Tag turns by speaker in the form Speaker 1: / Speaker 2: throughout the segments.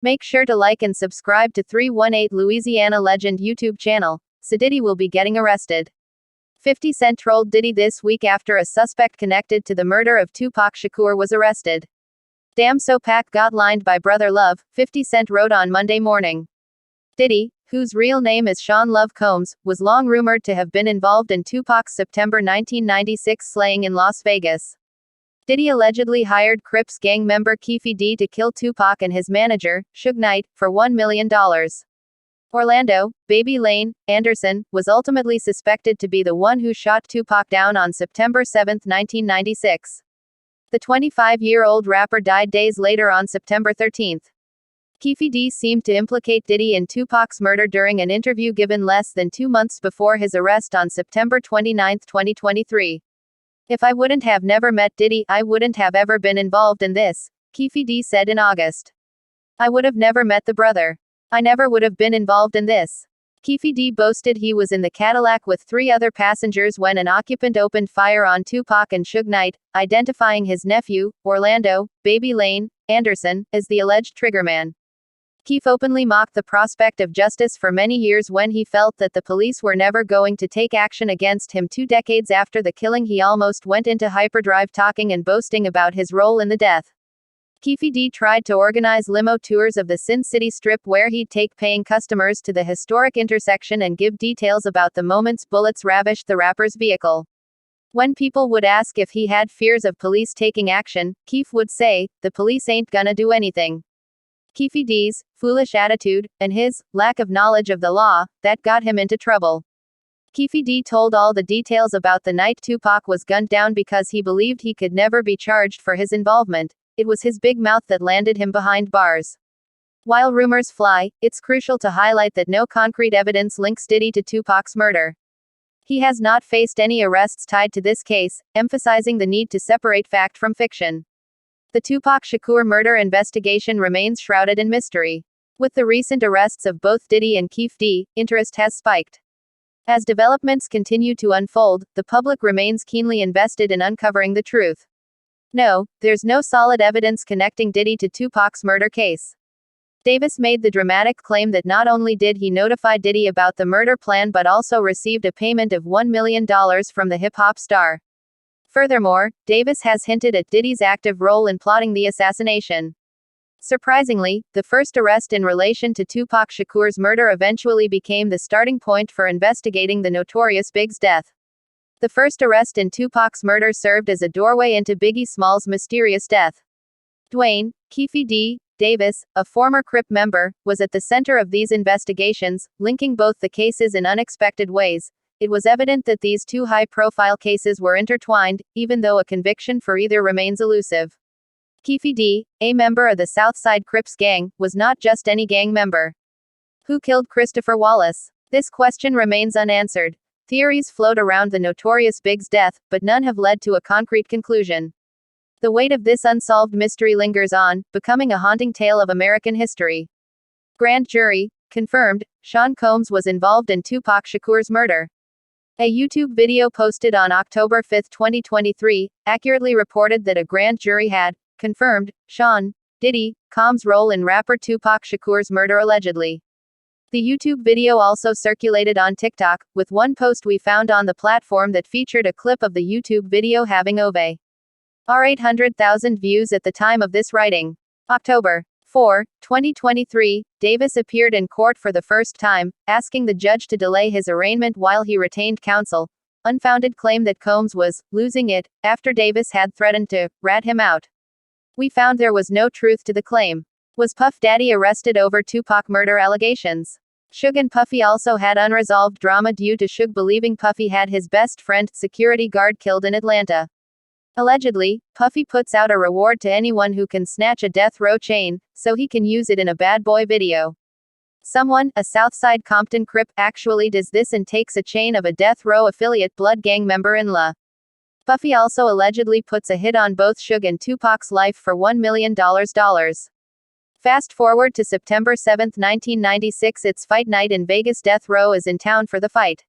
Speaker 1: Make sure to like and subscribe to 318 Louisiana Legend YouTube channel. So Diddy will be getting arrested. 50 Cent trolled Diddy this week after a suspect connected to the murder of Tupac Shakur was arrested. Damn, so Pac got lined by Brother Love, 50 Cent wrote on Monday morning. Diddy, whose real name is Sean Love Combs, was long rumored to have been involved in Tupac's September 1996 slaying in Las Vegas. Diddy allegedly hired Crips gang member P.Diddy to kill Tupac and his manager, Suge Knight, for $1 million. Orlando, Baby Lane, Anderson, was ultimately suspected to be the one who shot Tupac down on September 7, 1996. The 25-year-old rapper died days later on September 13. P.Diddy seemed to implicate Diddy in Tupac's murder during an interview given less than 2 months before his arrest on September 29, 2023. If I wouldn't have never met Diddy, I wouldn't have ever been involved in this, P.Diddy said in August. I would have never met the brother. I never would have been involved in this. P.Diddy boasted he was in the Cadillac with 3 other passengers when an occupant opened fire on Tupac and Suge Knight, identifying his nephew, Orlando, Baby Lane, Anderson, as the alleged triggerman. Keith openly mocked the prospect of justice for many years when he felt that the police were never going to take action against him. 2 decades after the killing, he almost went into hyperdrive talking and boasting about his role in the death. P.Diddy tried to organize limo tours of the Sin City Strip where he'd take paying customers to the historic intersection and give details about the moments bullets ravished the rapper's vehicle. When people would ask if he had fears of police taking action, Keith would say, "The police ain't gonna do anything." P.Diddy's foolish attitude, and his lack of knowledge of the law, that got him into trouble. P.Diddy told all the details about the night Tupac was gunned down because he believed he could never be charged for his involvement. It was his big mouth that landed him behind bars. While rumors fly, it's crucial to highlight that no concrete evidence links Diddy to Tupac's murder. He has not faced any arrests tied to this case, emphasizing the need to separate fact from fiction. The Tupac Shakur murder investigation remains shrouded in mystery. With the recent arrests of both Diddy and P.Diddy, interest has spiked. As developments continue to unfold, the public remains keenly invested in uncovering the truth. No, there's no solid evidence connecting Diddy to Tupac's murder case. Davis made the dramatic claim that not only did he notify Diddy about the murder plan but also received a payment of $1 million from the hip-hop star. Furthermore, Davis has hinted at Diddy's active role in plotting the assassination. Surprisingly, the first arrest in relation to Tupac Shakur's murder eventually became the starting point for investigating the notorious Big's death. The first arrest in Tupac's murder served as a doorway into Biggie Small's mysterious death. Dwayne P.Diddy Davis, a former Crip member, was at the center of these investigations, linking both the cases in unexpected ways. It was evident that these 2 high-profile cases were intertwined, even though a conviction for either remains elusive. P.Diddy, a member of the Southside Crips gang, was not just any gang member. Who killed Christopher Wallace? This question remains unanswered. Theories float around the notorious Big's death, but none have led to a concrete conclusion. The weight of this unsolved mystery lingers on, becoming a haunting tale of American history. Grand jury confirmed Sean Combs was involved in Tupac Shakur's murder. A YouTube video posted on October 5, 2023, accurately reported that a grand jury had confirmed Sean Diddy Combs' role in rapper Tupac Shakur's murder allegedly. The YouTube video also circulated on TikTok, with one post we found on the platform that featured a clip of the YouTube video having over 800,000 views at the time of this writing. October 4, 2023, Davis appeared in court for the first time, asking the judge to delay his arraignment while he retained counsel. Unfounded claim that Combs was losing it after Davis had threatened to rat him out. We found there was no truth to the claim. Was Puff Daddy arrested over Tupac murder allegations? Suge and Puffy also had unresolved drama due to Suge believing Puffy had his best friend, security guard, killed in Atlanta. Allegedly, Puffy puts out a reward to anyone who can snatch a death row chain, so he can use it in a Bad Boy video. Someone, a Southside Compton Crip, actually does this and takes a chain of a death row affiliate Blood gang member in La. Puffy also allegedly puts a hit on both Suge and Tupac's life for $1 million. Fast forward to September 7, 1996. It's fight night in Vegas. Death Row is in town for the fight.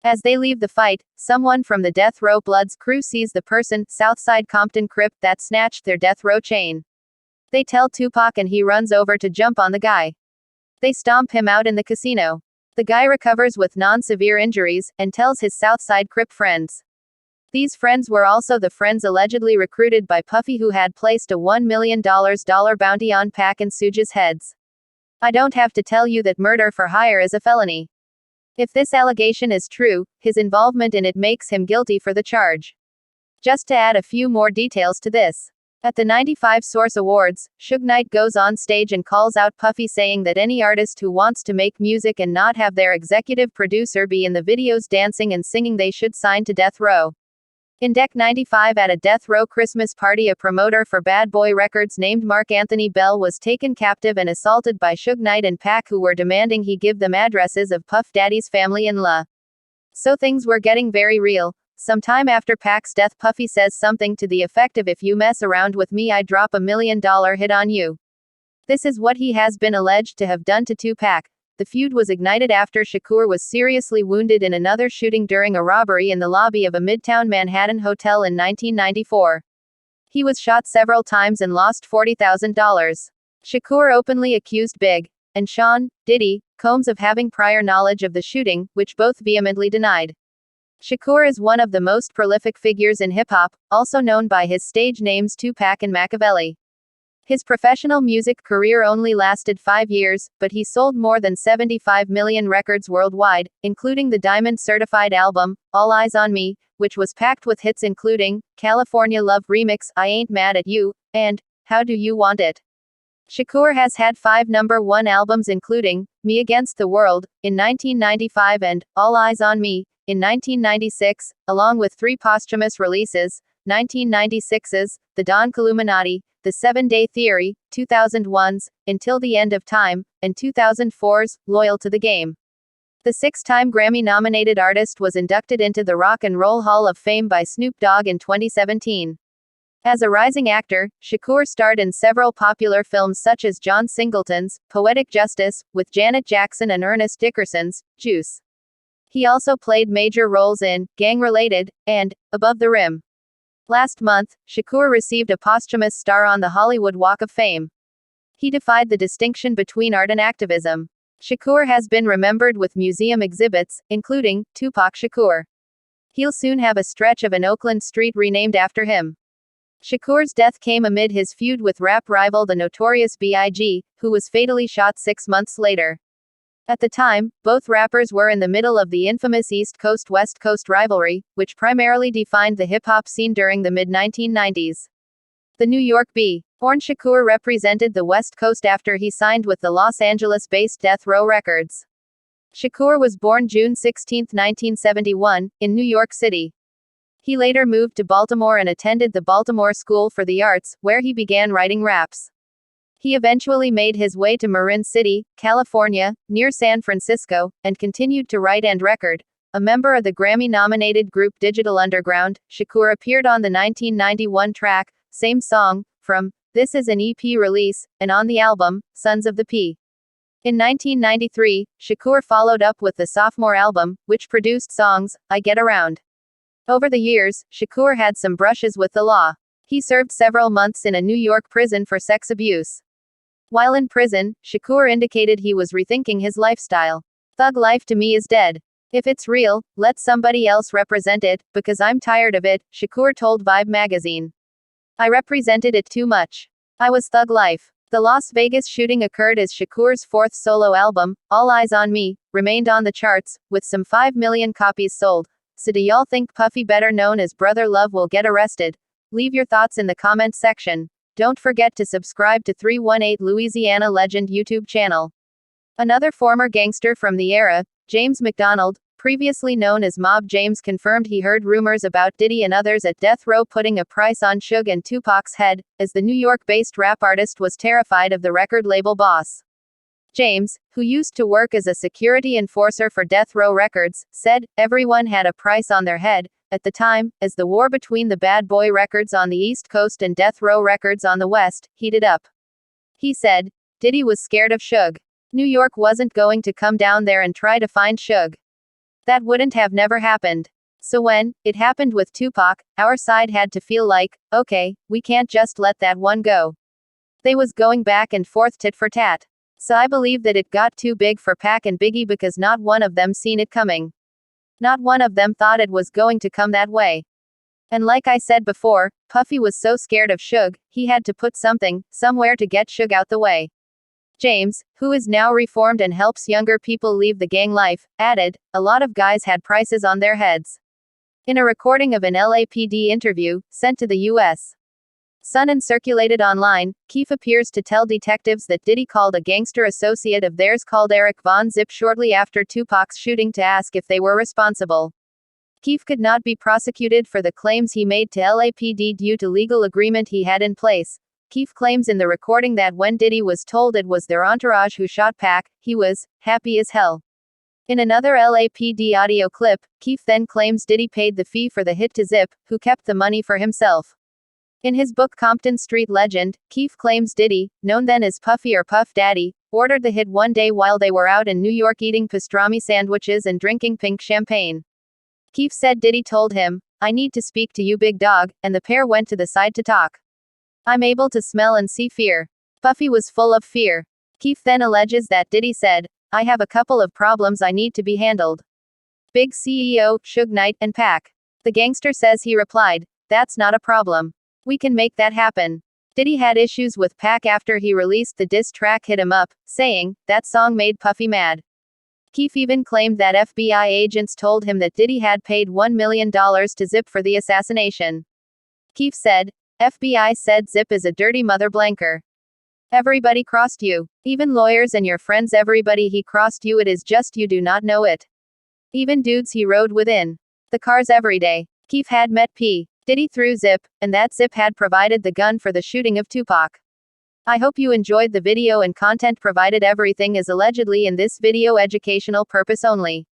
Speaker 1: As they leave the fight, someone from the Death Row Bloods crew sees the person, Southside Compton Crip, that snatched their death row chain. They tell Tupac and he runs over to jump on the guy. They stomp him out in the casino. The guy recovers with non-severe injuries, and tells his Southside Crip friends. These friends were also the friends allegedly recruited by Puffy, who had placed a $1 million bounty on Pac and Suge's heads. I don't have to tell you that murder for hire is a felony. If this allegation is true, his involvement in it makes him guilty for the charge. Just to add a few more details to this. At the 95 Source Awards, Suge Knight goes on stage and calls out Puffy, saying that any artist who wants to make music and not have their executive producer be in the videos dancing and singing, they should sign to Death Row. In Deck 95 at a Death Row Christmas party, a promoter for Bad Boy Records named Mark Anthony Bell was taken captive and assaulted by Suge Knight and Pac, who were demanding he give them addresses of Puff Daddy's family in La. So things were getting very real. Sometime after Pac's death, Puffy says something to the effect of, "If you mess around with me, I drop $1 million hit on you." This is what he has been alleged to have done to Tupac. The feud was ignited after Shakur was seriously wounded in another shooting during a robbery in the lobby of a Midtown Manhattan hotel in 1994. He was shot several times and lost $40,000. Shakur openly accused Big and Sean Diddy Combs of having prior knowledge of the shooting, which both vehemently denied. Shakur is one of the most prolific figures in hip-hop, also known by his stage names Tupac and Machiavelli. His professional music career only lasted 5 years, but he sold more than 75 million records worldwide, including the Diamond-certified album, All Eyes on Me, which was packed with hits including California Love Remix, I Ain't Mad at You, and How Do You Want It. Shakur has had 5 #1 albums, including Me Against the World in 1995 and All Eyes on Me in 1996, along with 3 posthumous releases: 1996's The Don Illuminati, The 7-Day Theory, 2001's Until the End of Time, and 2004's Loyal to the Game. The 6-time Grammy-nominated artist was inducted into the Rock and Roll Hall of Fame by Snoop Dogg in 2017. As a rising actor, Shakur starred in several popular films such as John Singleton's Poetic Justice, with Janet Jackson, and Ernest Dickerson's Juice. He also played major roles in Gang-Related and Above the Rim. Last month, Shakur received a posthumous star on the Hollywood Walk of Fame. He defied the distinction between art and activism. Shakur has been remembered with museum exhibits, including Tupac Shakur. He'll soon have a stretch of an Oakland street renamed after him. Shakur's death came amid his feud with rap rival the Notorious B.I.G., who was fatally shot 6 months later. At the time, both rappers were in the middle of the infamous East Coast-West Coast rivalry, which primarily defined the hip-hop scene during the mid-1990s. The New York born Shakur represented the West Coast after he signed with the Los Angeles-based Death Row Records. Shakur was born June 16, 1971, in New York City. He later moved to Baltimore and attended the Baltimore School for the Arts, where he began writing raps. He eventually made his way to Marin City, California, near San Francisco, and continued to write and record. A member of the Grammy-nominated group Digital Underground, Shakur appeared on the 1991 track, Same Song, from This Is an EP release, and on the album, Sons of the P. In 1993, Shakur followed up with the sophomore album, which produced songs, I Get Around. Over the years, Shakur had some brushes with the law. He served several months in a New York prison for sex abuse. While in prison, Shakur indicated he was rethinking his lifestyle. Thug life to me is dead. If it's real, let somebody else represent it, because I'm tired of it, Shakur told Vibe magazine. I represented it too much. I was thug life. The Las Vegas shooting occurred as Shakur's 4th solo album, All Eyes on Me, remained on the charts, with some 5 million copies sold. So do y'all think Puffy, better known as Brother Love, will get arrested? Leave your thoughts in the comment section. Don't forget to subscribe to 318 Louisiana Legend YouTube channel. Another former gangster from the era, James McDonald, previously known as Mob James, confirmed he heard rumors about Diddy and others at death row putting a price on Suge and Tupac's head, as the New York-based rap artist was terrified of the record label boss. James, who used to work as a security enforcer for Death Row Records, said, everyone had a price on their head. At the time, as the war between the Bad Boy Records on the East Coast and Death Row Records on the West heated up. He said, Diddy was scared of Suge. New York wasn't going to come down there and try to find Suge. That wouldn't have never happened. So when it happened with Tupac, our side had to feel like, okay, we can't just let that one go. They was going back and forth tit for tat. So I believe that it got too big for Pac and Biggie because not one of them seen it coming. Not one of them thought it was going to come that way. And like I said before, Puffy was so scared of Suge, he had to put something, somewhere to get Suge out the way. James, who is now reformed and helps younger people leave the gang life, added, a lot of guys had prices on their heads. In a recording of an LAPD interview, sent to the U.S. Sun and circulated online, Keef appears to tell detectives that Diddy called a gangster associate of theirs called Eric Von Zip shortly after Tupac's shooting to ask if they were responsible. Keef could not be prosecuted for the claims he made to LAPD due to legal agreement he had in place. Keef claims in the recording that when Diddy was told it was their entourage who shot Pac, he was happy as hell. In another LAPD audio clip, Keef then claims Diddy paid the fee for the hit to Zip, who kept the money for himself. In his book Compton Street Legend, Keef claims Diddy, known then as Puffy or Puff Daddy, ordered the hit one day while they were out in New York eating pastrami sandwiches and drinking pink champagne. Keef said Diddy told him, "I need to speak to you, big dog," and the pair went to the side to talk. "I'm able to smell and see fear." Puffy was full of fear. Keef then alleges that Diddy said, "I have a couple of problems I need to be handled. Big CEO, Suge Knight, and Pac." The gangster says he replied, "That's not a problem. We can make that happen." Diddy had issues with Pac after he released the diss track Hit 'Em Up, saying, that song made Puffy mad. Keef even claimed that FBI agents told him that Diddy had paid $1 million to Zip for the assassination. Keef said, FBI said Zip is a dirty mother blanker. Everybody crossed you. Even lawyers and your friends, everybody he crossed you, it is just you do not know it. Even dudes he rode with in the cars every day. Keef had met P. Diddy through Zip, and that Zip had provided the gun for the shooting of Tupac. I hope you enjoyed the video and content provided. Everything is allegedly in this video educational purpose only.